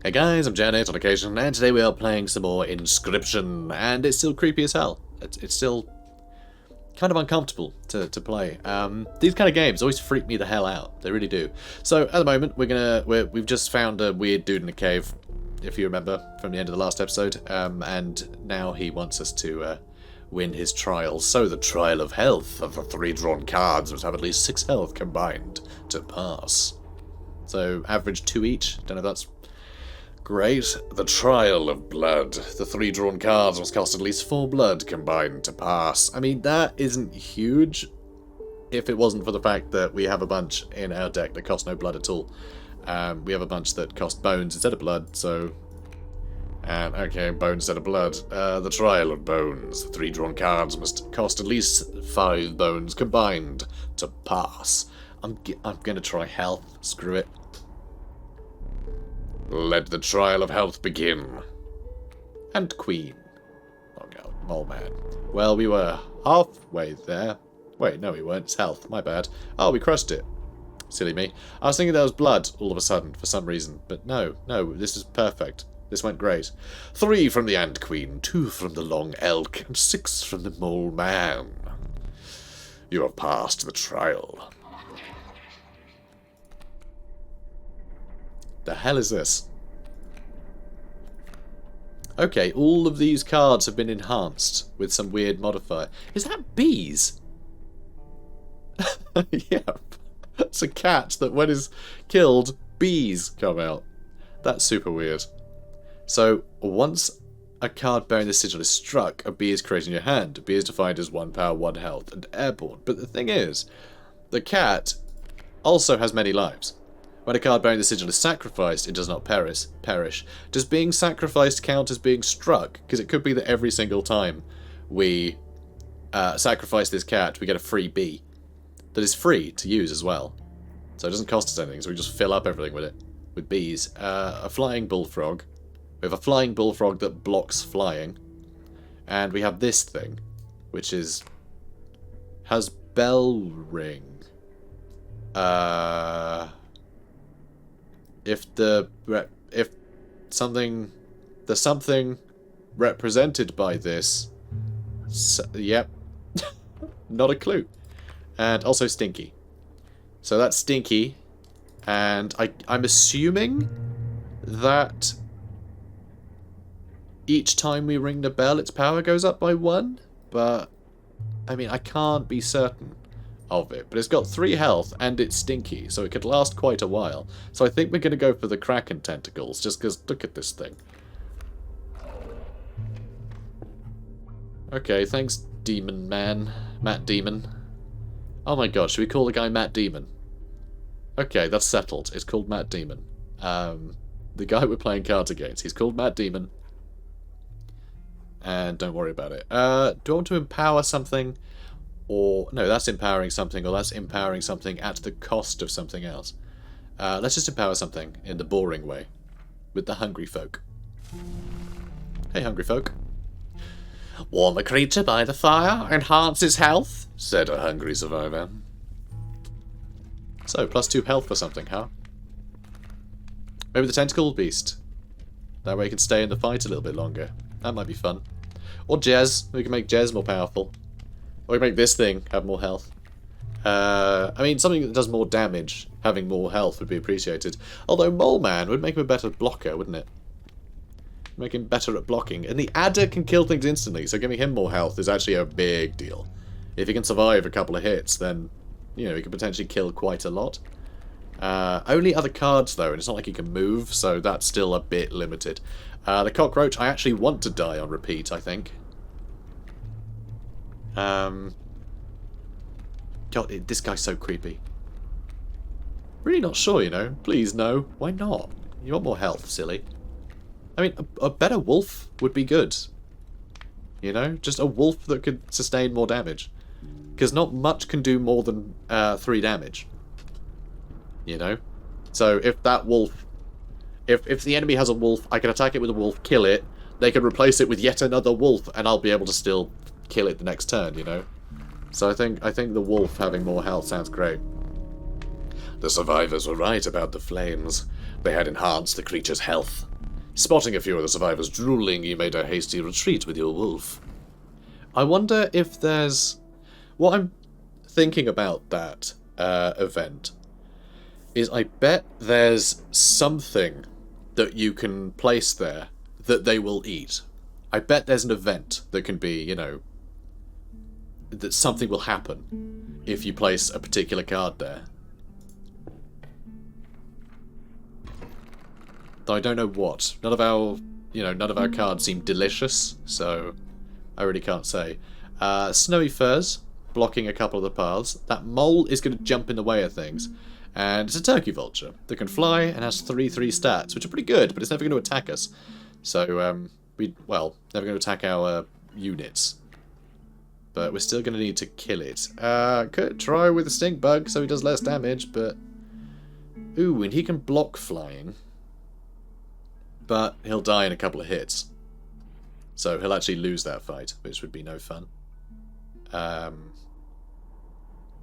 Hey guys, I'm JanetOnOccasion, and today we are playing some more Inscryption, and it's still creepy as hell. It's still kind of uncomfortable to play. These kind of games always freak me the hell out. They really do. So at the moment, we've just found a weird dude in a cave, if you remember from the end of the last episode, and now he wants us to win his trial. So the trial of health of the 3 drawn cards must have at least 6 health combined to pass. So average 2 each. Don't know if that's great. The trial of blood. The 3 drawn cards must cost at least 4 blood combined to pass. I mean, that isn't huge if it wasn't for the fact that we have a bunch in our deck that cost no blood at all. We have a bunch that cost bones instead of blood, so... okay, bones instead of blood. The trial of bones. The 3 drawn cards must cost at least 5 bones combined to pass. I'm gonna try health. Screw it. Let the trial of health begin. And queen. Oh god, mole man. Well, we were halfway there. Wait, no we weren't. It's health. My bad. Oh, we crushed it. Silly me. I was thinking there was blood all of a sudden for some reason. But no, this is perfect. This went great. 3 from the ant queen, 2 from the long elk, and 6 from the mole man. You have passed the trial. The hell is this? Okay, all of these cards have been enhanced with some weird modifier. Is that bees? Yep. It's a cat that when it's killed, bees come out. That's super weird. So, once a card bearing the sigil is struck, a bee is created in your hand. A bee is defined as 1 power, 1 health, and airborne. But the thing is, the cat also has many lives. When a card bearing the sigil is sacrificed, it does not perish. Does being sacrificed count as being struck? Because it could be that every single time we sacrifice this cat, we get a free bee. That is free to use as well. So it doesn't cost us anything, so we just fill up everything with it. With bees. A flying bullfrog. We have a flying bullfrog that blocks flying. And we have this thing, which has bell ring. If something represented by this, yep, not a clue. And also stinky. So that's stinky, and I'm assuming that each time we ring the bell, its power goes up by 1. But I mean, I can't be certain of it, but it's got 3 health and it's stinky, so it could last quite a while. So I think we're going to go for the Kraken tentacles, just because look at this thing. Okay, thanks, Demon Man. Matt Demon. Oh my god, should we call the guy Matt Demon? Okay, that's settled. It's called Matt Demon. The guy we're playing cards against, he's called Matt Demon. And don't worry about it. Do I want to empower something? Or, no, that's empowering something, or that's empowering something at the cost of something else. Let's just empower something in the boring way. With the hungry folk. Hey, hungry folk. Warm a creature by the fire, enhances health, said a hungry survivor. So, +2 health for something, huh? Maybe the tentacle beast. That way he can stay in the fight a little bit longer. That might be fun. Or Jez. We can make Jez more powerful. Or we can make this thing have more health. I mean, something that does more damage, having more health would be appreciated. Although Mole Man would make him a better blocker, wouldn't it? Make him better at blocking. And the adder can kill things instantly, so giving him more health is actually a big deal. If he can survive a couple of hits, then, you know, he could potentially kill quite a lot. Only other cards, though, and it's not like he can move, so that's still a bit limited. The cockroach, I actually want to die on repeat, I think. God, this guy's so creepy. Really not sure, you know. Please, no. Why not? You want more health, silly. I mean, a better wolf would be good. You know? Just a wolf that could sustain more damage. Because not much can do more than 3 damage. You know? So if that wolf... If the enemy has a wolf, I can attack it with a wolf, kill it. They can replace it with yet another wolf, and I'll be able to still kill it the next turn, you know? So I think the wolf having more health sounds great. The survivors were right about the flames. They had enhanced the creature's health. Spotting a few of the survivors drooling, you made a hasty retreat with your wolf. I wonder if there's... What I'm thinking about that event is I bet there's something that you can place there that they will eat. I bet there's an event that can be, you know, that something will happen if you place a particular card there. Though I don't know what. None of our cards seem delicious, so I really can't say. Snowy furs, blocking a couple of the paths. That mole is going to jump in the way of things. And it's a turkey vulture that can fly and has 3/3 stats, which are pretty good, but it's never going to attack us. So, never going to attack our units. But we're still going to need to kill it. Could try with a stink bug so he does less damage, but... Ooh, and he can block flying. But he'll die in a couple of hits. So he'll actually lose that fight, which would be no fun.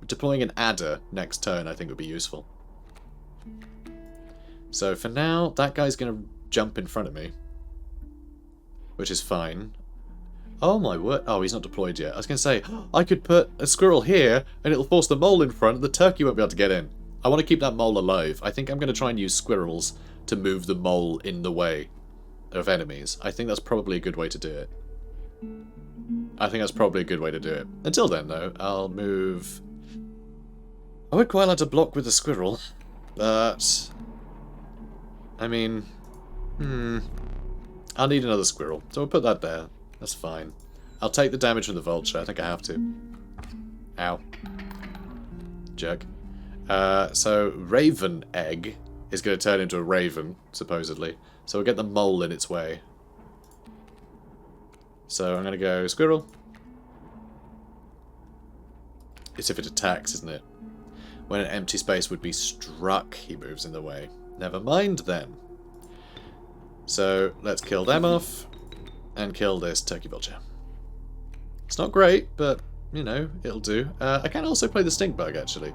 Deploying an adder next turn I think would be useful. So for now, that guy's going to jump in front of me. Which is fine. Oh my word. Oh, he's not deployed yet. I was going to say, I could put a squirrel here and it'll force the mole in front and the turkey won't be able to get in. I want to keep that mole alive. I think I'm going to try and use squirrels to move the mole in the way of enemies. I think that's probably a good way to do it. Until then, though, I'll move... I would quite like to block with the squirrel, but... I mean... I'll need another squirrel, so we'll put that there. That's fine. I'll take the damage from the vulture. I think I have to. Ow. Jerk. So, Raven Egg is going to turn into a raven, supposedly. So we'll get the mole in its way. So I'm going to go squirrel. It's if it attacks, isn't it? When an empty space would be struck, he moves in the way. Never mind, then. So let's kill them off. And kill this turkey vulture. It's not great, but, you know, it'll do. I can also play the stink bug, actually.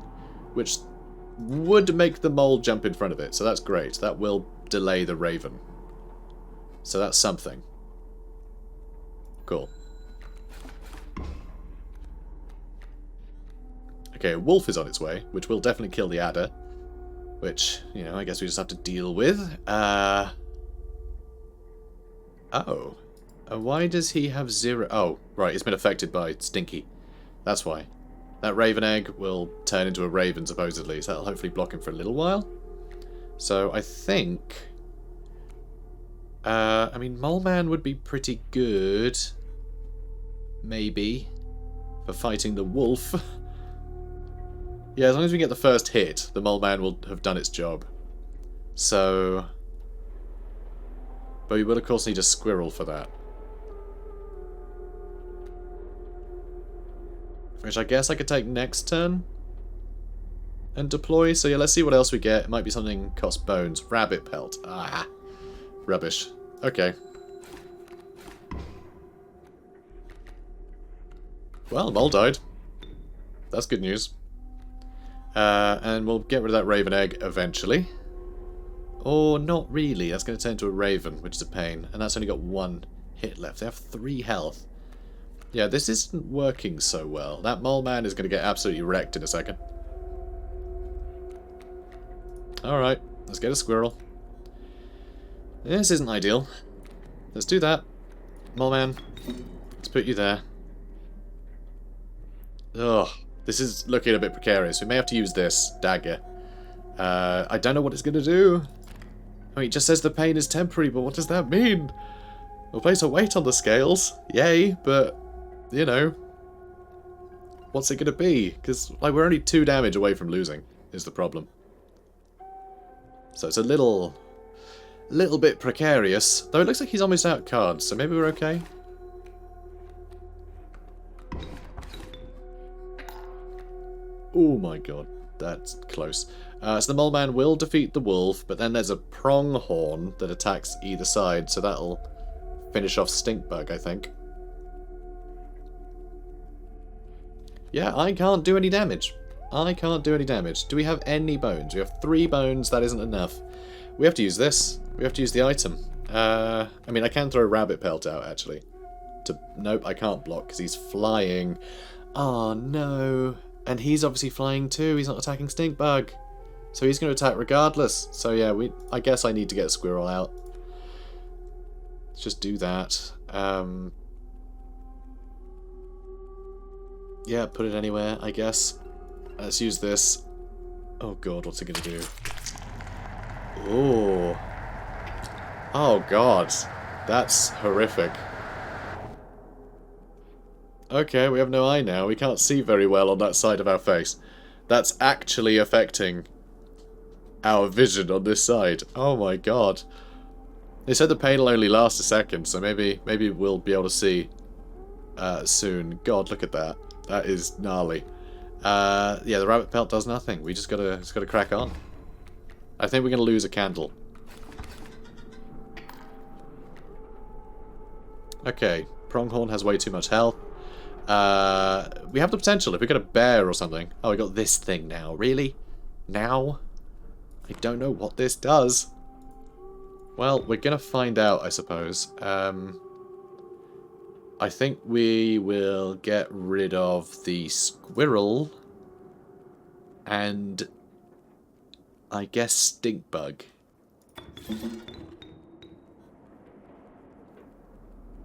Which would make the mole jump in front of it, so that's great. That will delay the raven. So that's something. Cool. Okay, a wolf is on its way, which will definitely kill the adder. Which, you know, I guess we just have to deal with. Oh. Why does he have 0? Oh, right, it's been affected by Stinky. That's why. That raven egg will turn into a raven, supposedly, so that'll hopefully block him for a little while. So I think... I mean, Mole Man would be pretty good. Maybe. For fighting the wolf. Yeah, as long as we get the first hit, the Mole Man will have done its job. So... But we will, of course, need a squirrel for that. Which I guess I could take next turn and deploy. So yeah, let's see what else we get. It might be something cost bones. Rabbit pelt. Ah, rubbish. Okay. Well, mole died. That's good news. And we'll get rid of that raven egg eventually. Or not really. That's going to turn into a raven, which is a pain. And that's only got 1 hit left. They have 3 health. Yeah, this isn't working so well. That mole man is going to get absolutely wrecked in a second. Alright, let's get a squirrel. This isn't ideal. Let's do that. Mole man, let's put you there. Ugh, this is looking a bit precarious. We may have to use this dagger. I don't know what it's going to do. I mean, it just says the pain is temporary, but what does that mean? We'll place a weight on the scales. Yay, but... You know, what's it going to be? Because, like, we're only 2 damage away from losing, is the problem. So it's a little bit precarious. Though it looks like he's almost out of cards, so maybe we're okay. Oh my god, that's close. So the Mole Man will defeat the wolf, but then there's a pronghorn that attacks either side, so that'll finish off Stinkbug, I think. Yeah, I can't do any damage. I can't do any damage. Do we have any bones? We have 3 bones. That isn't enough. We have to use this. We have to use the item. I mean, I can throw a rabbit pelt out, actually. Nope, I can't block because he's flying. Oh, no. And he's obviously flying too. He's not attacking Stinkbug. So he's going to attack regardless. So yeah, I guess I need to get a squirrel out. Let's just do that. Yeah, put it anywhere, I guess. Let's use this. Oh god, what's it going to do? Oh. Oh god. That's horrific. Okay, we have no eye now. We can't see very well on that side of our face. That's actually affecting our vision on this side. Oh my god. They said the pain will only last a second, so maybe we'll be able to see soon. God, look at that. That is gnarly. Yeah, the rabbit pelt does nothing. We just gotta crack on. I think we're gonna lose a candle. Okay, Pronghorn has way too much health. We have the potential if we get a bear or something. Oh, we got this thing now. Really? Now? I don't know what this does. Well, we're gonna find out, I suppose. I think we will get rid of the squirrel. And I guess Stinkbug.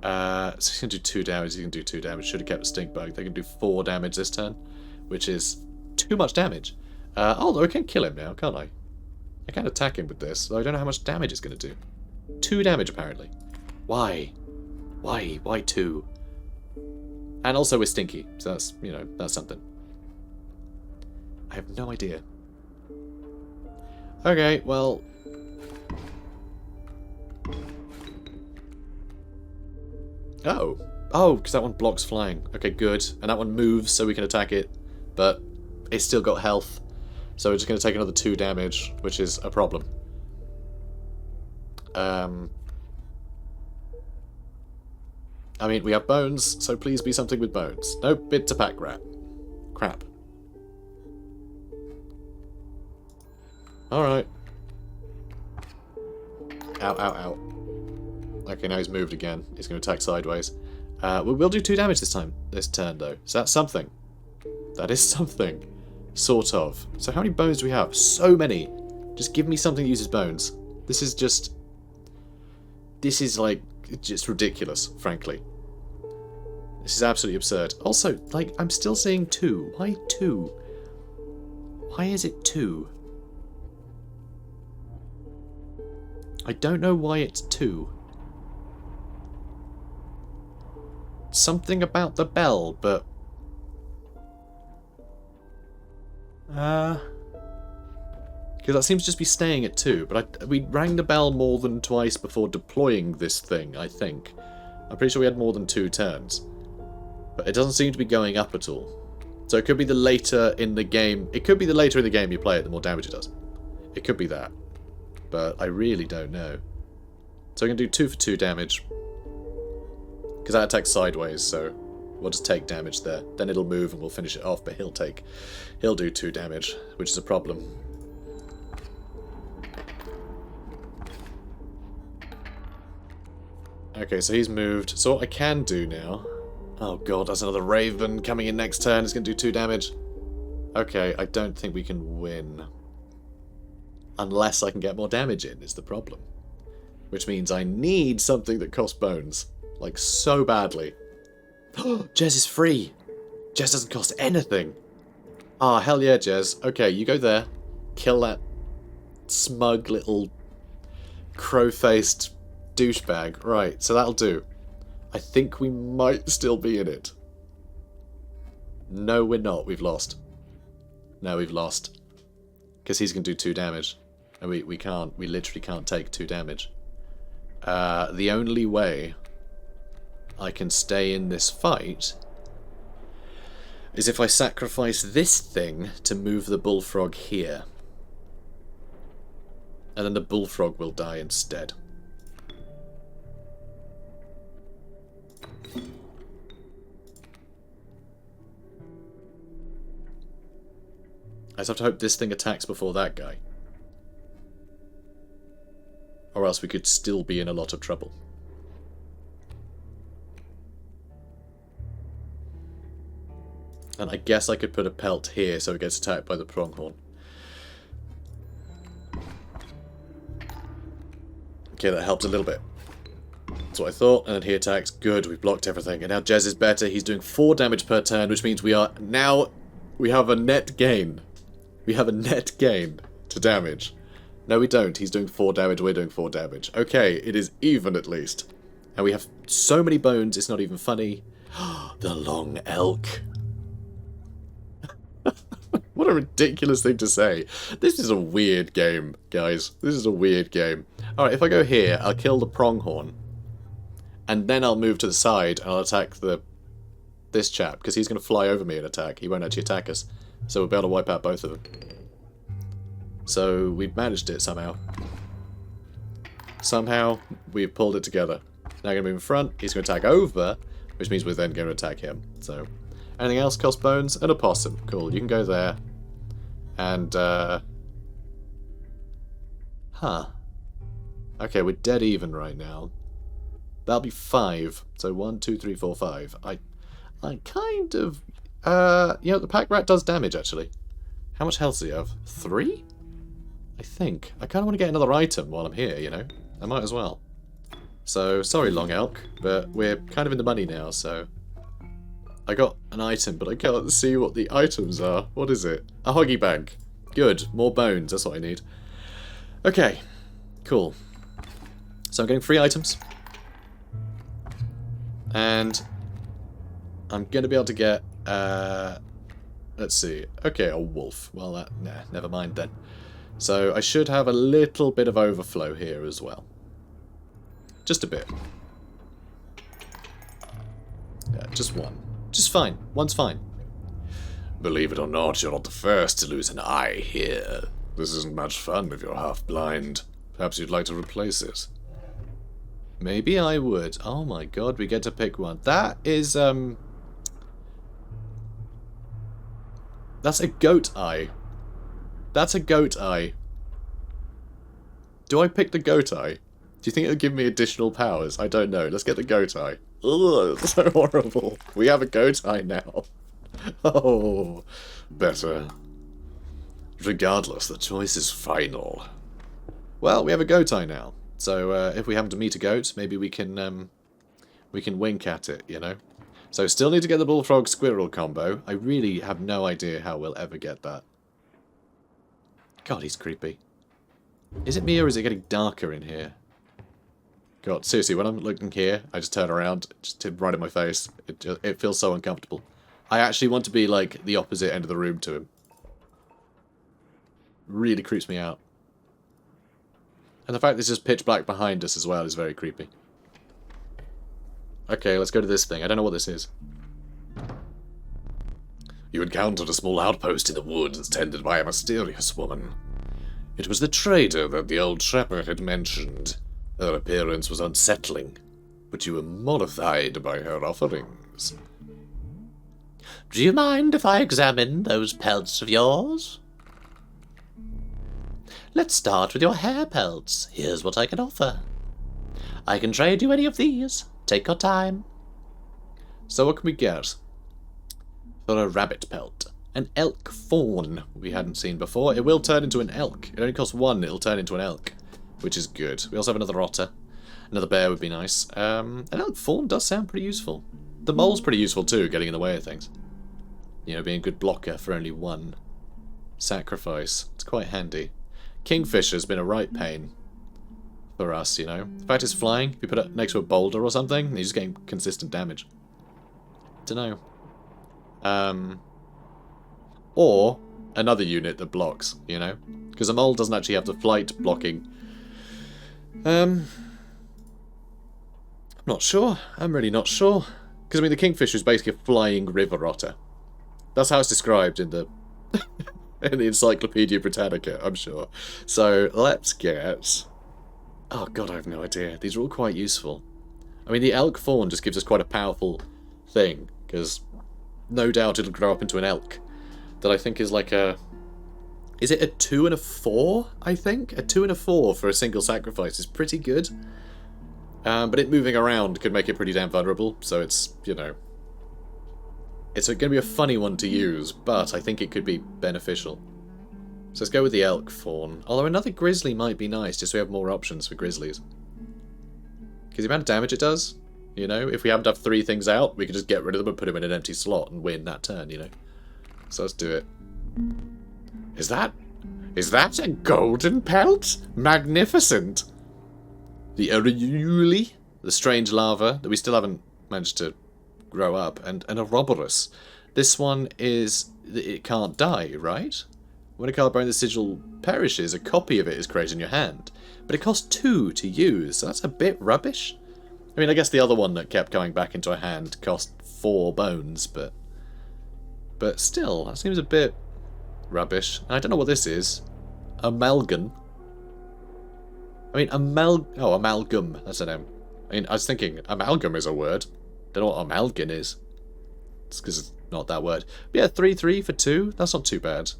So he's going to do 2 damage. He can do 2 damage. Should have kept a Stinkbug. They can do 4 damage this turn, which is too much damage. Although I can kill him now, can't I? I can attack him with this, though I don't know how much damage it's going to do. 2 damage, apparently. Why? Why? Why 2? And also we're stinky, so that's, you know, that's something. I have no idea. Okay, well... Oh. Oh, because that one blocks flying. Okay, good. And that one moves so we can attack it. But it's still got health. So we're just going to take another 2 damage, which is a problem. I mean, we have bones, so please be something with bones. No bit to pack rat. Crap. Alright. Ow, ow, ow. Okay, now he's moved again. He's going to attack sideways. We'll do 2 damage this turn, though. So that's something. That is something. Sort of. So how many bones do we have? So many. Just give me something that uses bones. This is just... This is, like, just ridiculous, frankly. This is absolutely absurd. Also, like, I'm still seeing 2. Why 2? Why is it 2? I don't know why it's 2. Something about the bell, but... Because that seems to just be staying at 2, but we rang the bell more than twice before deploying this thing, I think. I'm pretty sure we had more than 2 turns. But it doesn't seem to be going up at all. So it could be the later in the game... It could be the later in the game you play it, the more damage it does. It could be that. But I really don't know. So I'm going to do 2 for 2 damage. Because that attacks sideways, so we'll just take damage there. Then it'll move and we'll finish it off, but he'll do 2 damage, which is a problem. Okay, so he's moved. So what I can do now... Oh god, that's another Raven coming in next turn. It's going to do 2 damage. Okay, I don't think we can win. Unless I can get more damage in, is the problem. Which means I need something that costs bones. Like, so badly. Jez is free! Jez doesn't cost anything! Ah, hell yeah, Jez. Okay, you go there. Kill that smug little crow-faced douchebag. Right, so that'll do. I think we might still be in it. No, we're not. We've lost. No, we've lost. Because he's going to do 2 damage. And we can't. We literally can't take 2 damage. The only way I can stay in this fight is if I sacrifice this thing to move the bullfrog here. And then the bullfrog will die instead. I just have to hope this thing attacks before that guy. Or else we could still be in a lot of trouble. And I guess I could put a pelt here so it gets attacked by the pronghorn. Okay, that helps a little bit. That's what I thought, and then he attacks. Good, we've blocked everything. And now Jez is better. He's doing 4 damage per turn, which means we have a net gain. We have a net gain to damage. No, we don't. He's doing 4 damage, we're doing 4 damage. Okay, it is even at least. And we have so many bones, it's not even funny. The long elk. What a ridiculous thing to say. This is a weird game, guys. This is a weird game. Alright, if I go here, I'll kill the pronghorn. And then I'll move to the side and I'll attack this chap, because he's going to fly over me and attack. He won't actually attack us. So we'll be able to wipe out both of them. So we've managed it somehow. Somehow we've pulled it together. Now I'm going to move in front. He's going to attack over, which means we're then going to attack him. So anything else costs bones? And a possum. Cool. You can go there. And, huh. Okay, we're dead even right now. That'll be 5. So 1, 2, 3, 4, 5. I kind of... you know, the pack rat does damage, actually. How much health does he have? 3? I think. I kind of want to get another item while I'm here, you know? I might as well. So, sorry, Long Elk, but we're kind of in the money now, so... I got an item, but I can't see what the items are. What is it? A hoggy bag. Good. More bones. That's what I need. Okay. Cool. So I'm getting 3 items. And I'm going to be able to get... let's see. Okay, a wolf. Well, nah, never mind then. So I should have a little bit of overflow here as well. Just a bit. Yeah, just 1. Just fine. 1's fine. Believe it or not, you're not the first to lose an eye here. This isn't much fun if you're half blind. Perhaps you'd like to replace it. Maybe I would. Oh my god, we get to pick one. That is, that's a goat eye. That's a goat eye. Do I pick the goat eye? Do you think it'll give me additional powers? I don't know. Let's get the goat eye. Ugh, it's so horrible. We have a goat eye now. Oh, better. Regardless, the choice is final. Well, we have a goat eye now. So if we happen to meet a goat, maybe we can wink at it, you know? So still need to get the bullfrog squirrel combo. I really have no idea how we'll ever get that. God, he's creepy. Is it me or is it getting darker in here? God, seriously, when I'm looking here, I just turn around, just right in my face. It feels so uncomfortable. I actually want to be like the opposite end of the room to him. Really creeps me out. And the fact there's just pitch black behind us as well is very creepy. Okay, let's go to this thing. I don't know what this is. You encountered a small outpost in the woods tended by a mysterious woman. It was the trader that the old trapper had mentioned. Her appearance was unsettling, but you were mollified by her offerings. Do you mind if I examine those pelts of yours? Let's start with your hair pelts. Here's what I can offer. I can trade you any of these. Take your time. So what can we get? For a rabbit pelt. An elk fawn we hadn't seen before. It will turn into an elk. It only costs 1, it'll turn into an elk. Which is good. We also have another otter. Another bear would be nice. An elk fawn does sound pretty useful. The mole's pretty useful too, getting in the way of things. You know, being a good blocker for only 1 sacrifice. It's quite handy. Kingfisher's been a right pain for us, you know. The fact it's flying, if you put it next to a boulder or something, you're just getting consistent damage. Dunno. Or another unit that blocks, you know. Because a mole doesn't actually have the flight blocking. I'm not sure. I'm really not sure. Because, I mean, the kingfisher is basically a flying river otter. That's how it's described in the in the Encyclopedia Britannica, I'm sure. So, let's get... Oh, God, I have no idea. These are all quite useful. I mean, the elk fawn just gives us quite a powerful thing, because no doubt it'll grow up into an elk. That I think is like a Is it a 2 and a 4, I think? A 2 and a 4 for a single sacrifice is pretty good. But it moving around could make it pretty damn vulnerable, so it's, you know... It's going to be a funny one to use, but I think it could be beneficial. So let's go with the elk fawn. Although another grizzly might be nice, just so we have more options for grizzlies. Because the amount of damage it does, you know, if we happen to have 3 things out, we can just get rid of them and put them in an empty slot and win that turn, you know. So let's do it. Is that a golden pelt? Magnificent! The Oriuli, the strange larva that we still haven't managed to grow up, and a Roborus. This one is... it can't die, right? When a card bearing the sigil perishes, a copy of it is created in your hand. But it costs 2 to use, so that's a bit rubbish. I mean, I guess the other one that kept going back into a hand cost 4 bones, but still, that seems a bit rubbish. And I don't know what this is. Amalgam. I mean, amalgam. That's a name. I mean, I was thinking amalgam is a word. Don't know what amalgam is. It's because it's not that word. But yeah, 3/3 for 2. That's not too bad.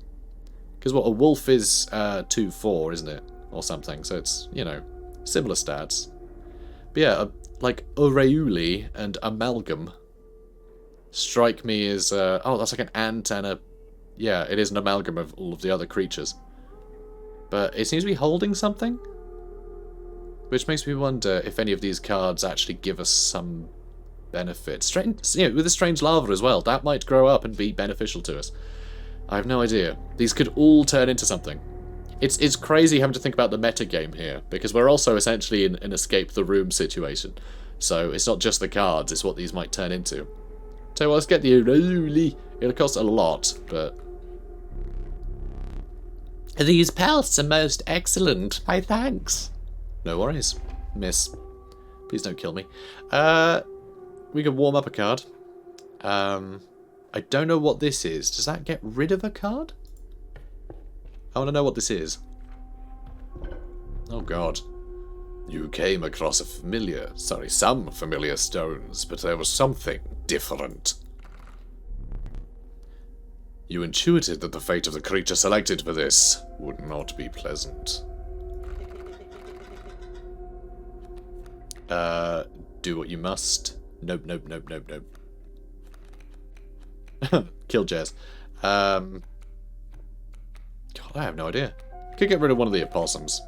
Because what, a wolf is 2/4, isn't it? Or something. So it's, you know, similar stats. But yeah, like Aureuli and amalgam strike me as... oh, that's like an ant and a... yeah, it is an amalgam of all of the other creatures. But it seems to be holding something. Which makes me wonder if any of these cards actually give us some benefit. Strange, you know, with the strange larva as well, that might grow up and be beneficial to us. I have no idea. These could all turn into something. It's crazy having to think about the metagame here, because we're also essentially in an escape the room situation. So it's not just the cards, it's what these might turn into. So let's get the Aureuli. It'll cost a lot, but... These pelts are most excellent. My thanks. No worries, miss. Please don't kill me. We can warm up a card. I don't know what this is. Does that get rid of a card? I want to know what this is. Oh god. You came across some familiar stones, but there was something different. You intuited that the fate of the creature selected for this would not be pleasant. Do what you must. Nope, nope, nope, nope, nope. Kill Jez. God, I have no idea. Could get rid of one of the opossums.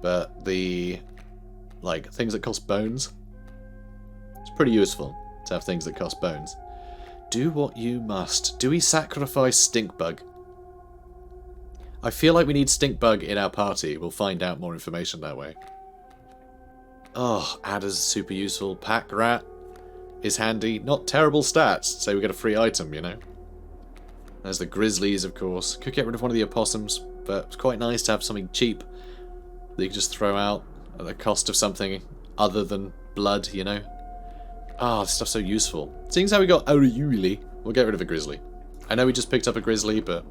But the, like, things that cost bones, it's pretty useful to have things that cost bones. Do what you must. Do we sacrifice Stinkbug? I feel like we need Stinkbug in our party. We'll find out more information that way. Oh, Adder's super useful. Pack Rat is handy. Not terrible stats, so we get a free item, you know. There's the Grizzlies, of course. Could get rid of one of the opossums, but it's quite nice to have something cheap that you can just throw out at the cost of something other than blood, you know. Ah, oh, this stuff's so useful. Seeing as how we got Aureuli, we'll get rid of a Grizzly. I know we just picked up a Grizzly, but,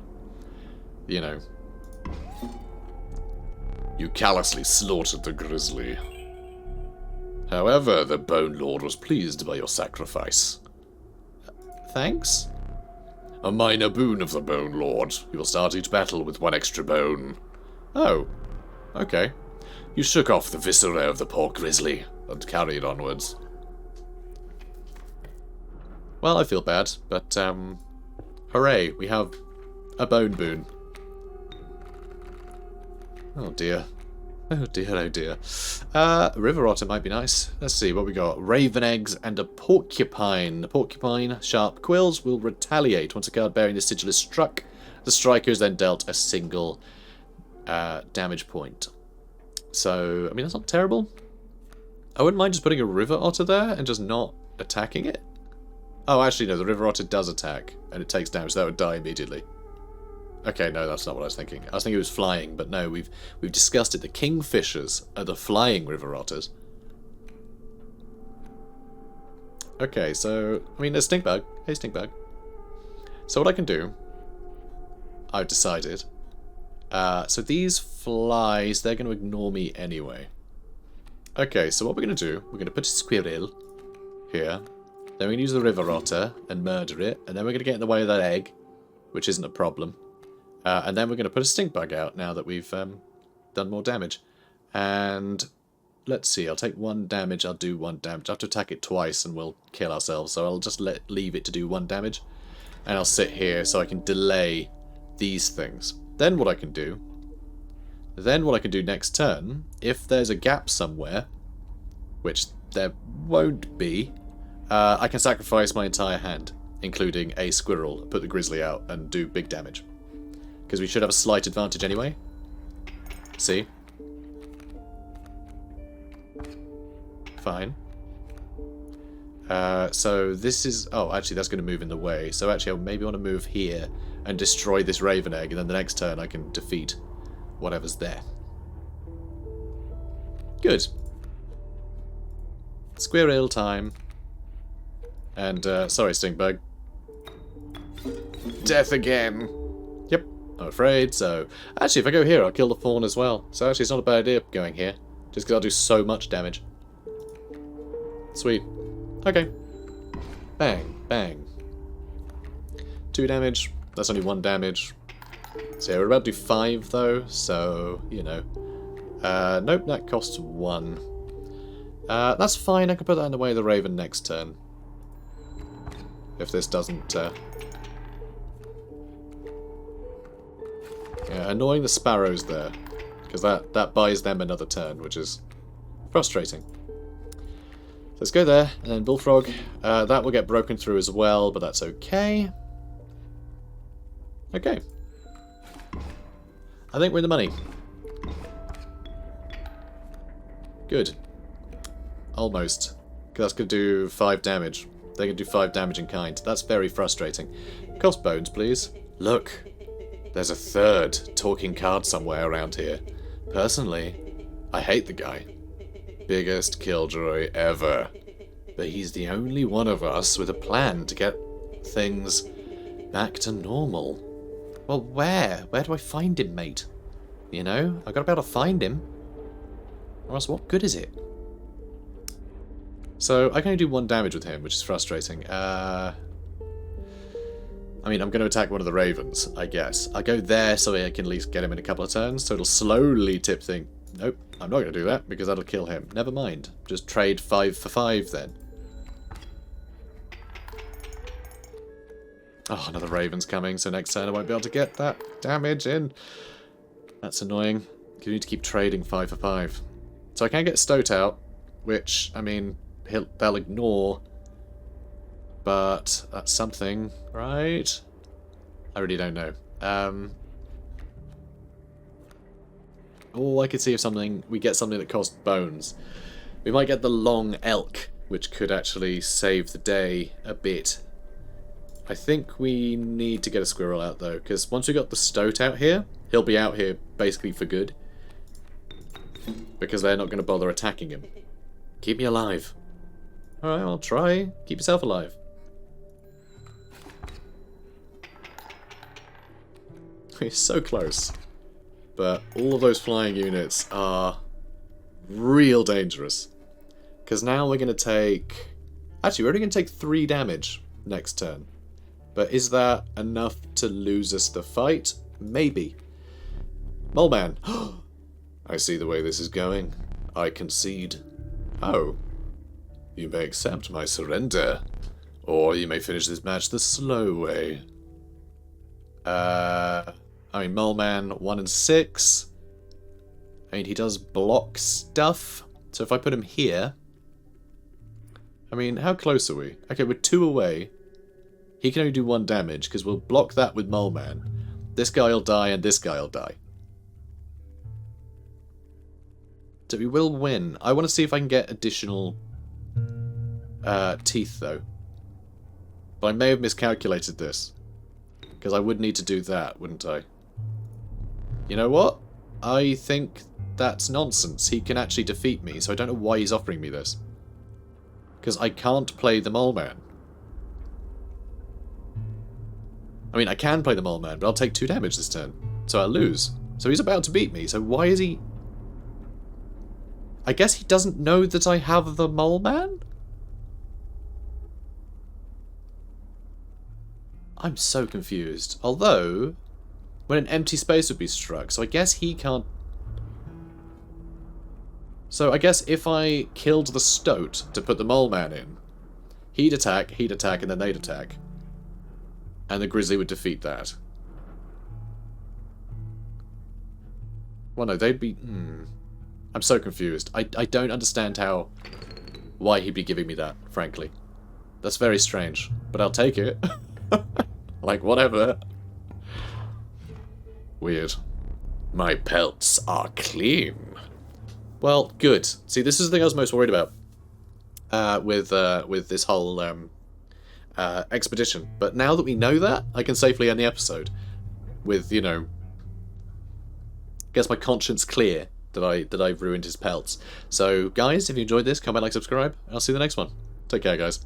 you know. You callously slaughtered the Grizzly. However, the bonelord was pleased by your sacrifice. Thanks? A minor boon of the bonelord. You will start each battle with 1 extra bone. Oh. Okay. You shook off the viscera of the poor grizzly and carried onwards. Well, I feel bad, but, hooray, we have a bone boon. Oh dear. Oh dear, oh dear. River otter might be nice. Let's see what we got. Raven eggs and a porcupine. The porcupine, sharp quills, will retaliate. Once a card bearing the sigil is struck, the striker is then dealt a single damage point. So, I mean, that's not terrible. I wouldn't mind just putting a river otter there and just not attacking it. Oh, actually, no, the river otter does attack, and it takes damage, so that would die immediately. Okay, no, that's not what I was thinking. I was thinking it was flying, but no, we've discussed it. The kingfishers are the flying river otters. Okay, so, I mean, there's Stinkbug. Hey, Stinkbug. So what I can do, I've decided. So these flies, they're going to ignore me anyway. Okay, so what we're going to do, we're going to put a squirrel here. Then we're going to use the river otter and murder it. And then we're going to get in the way of that egg, which isn't a problem. And then we're going to put a stink bug out now that we've done more damage. And let's see, I'll take 1 damage, I'll do 1 damage. I have to attack it twice and we'll kill ourselves, so I'll just leave it to do 1 damage. And I'll sit here so I can delay these things. Then what I can do next turn, if there's a gap somewhere, which there won't be, I can sacrifice my entire hand, including a squirrel, put the grizzly out and do big damage. Because we should have a slight advantage anyway. See? Fine. So this is... Oh, actually that's going to move in the way. So actually I maybe want to move here and destroy this raven egg, and then the next turn I can defeat whatever's there. Good. Squirrel time. And, sorry, Stinkbug. Death again. Yep, I'm afraid, so... Actually, if I go here, I'll kill the fawn as well. So actually, it's not a bad idea going here. Just because I'll do so much damage. Sweet. Okay. Bang, bang. 2 damage. That's only 1 damage. So yeah, we're about to do 5, though, so, you know. Nope, that costs 1. That's fine, I can put that in the way of the raven next turn. If this doesn't... Yeah, annoying the sparrows there. Because that buys them another turn, which is frustrating. So let's go there, and then Bullfrog. That will get broken through as well, but that's okay. Okay. I think we're in the money. Good. Almost. Because that's going to do 5 damage. They can do 5 damage in kind. That's very frustrating. Cost bones, please. Look. There's a 3rd talking card somewhere around here. Personally, I hate the guy. Biggest killjoy ever. But he's the only one of us with a plan to get things back to normal. Well, where? Where do I find him, mate? You know, I've got to be able to find him. Or else what good is it? So, I can only do 1 damage with him, which is frustrating. I mean, I'm going to attack one of the ravens, I guess. I'll go there so I can at least get him in a couple of turns, so it'll slowly tip things. Nope, I'm not going to do that, because that'll kill him. Never mind. Just trade 5 for 5, then. Oh, another raven's coming, so next turn I won't be able to get that damage in. That's annoying. You need to keep trading 5 for 5. So I can get Stoat out, which, I mean, they'll ignore, but that's something, right? I really don't know. Oh, I could see if we get something that costs bones. We might get the long elk, which could actually save the day a bit. I think we need to get a squirrel out, though, because once we got the Stoat out here, he'll be out here basically for good. Because they're not going to bother attacking him. Keep me alive. Alright, I'll try. Keep yourself alive. We're so close. But all of those flying units are real dangerous. Because now we're going to take... Actually, we're only going to take 3 damage next turn. But is that enough to lose us the fight? Maybe. Mole Man. I see the way this is going. I concede. Oh. You may accept my surrender. Or you may finish this match the slow way. I mean, Mole Man, 1 and 6. I mean, he does block stuff. So if I put him here... I mean, how close are we? Okay, we're 2 away. He can only do 1 damage, because we'll block that with Mole Man. This guy will die, and this guy will die. So we will win. I want to see if I can get additional teeth, though. But I may have miscalculated this. Because I would need to do that, wouldn't I? You know what? I think that's nonsense. He can actually defeat me, so I don't know why he's offering me this. Because I can't play the Mole Man. I mean, I can play the Mole Man, but I'll take 2 damage this turn. So I'll lose. So he's about to beat me, so why is he... I guess he doesn't know that I have the Mole Man? I'm so confused. Although, when an empty space would be struck. So I guess he can't... So I guess if I killed the stoat to put the mole man in, he'd attack, and then they'd attack. And the grizzly would defeat that. Well, no, they'd be... I'm so confused. I don't understand why he'd be giving me that, frankly. That's very strange, but I'll take it. Like, whatever. Weird. My pelts are clean. Well, good. See, this is the thing I was most worried about with this whole expedition. But now that we know that, I can safely end the episode with, you know, guess my conscience clear that I've ruined his pelts. So, guys, if you enjoyed this, comment, like, subscribe, and I'll see you in the next one. Take care, guys.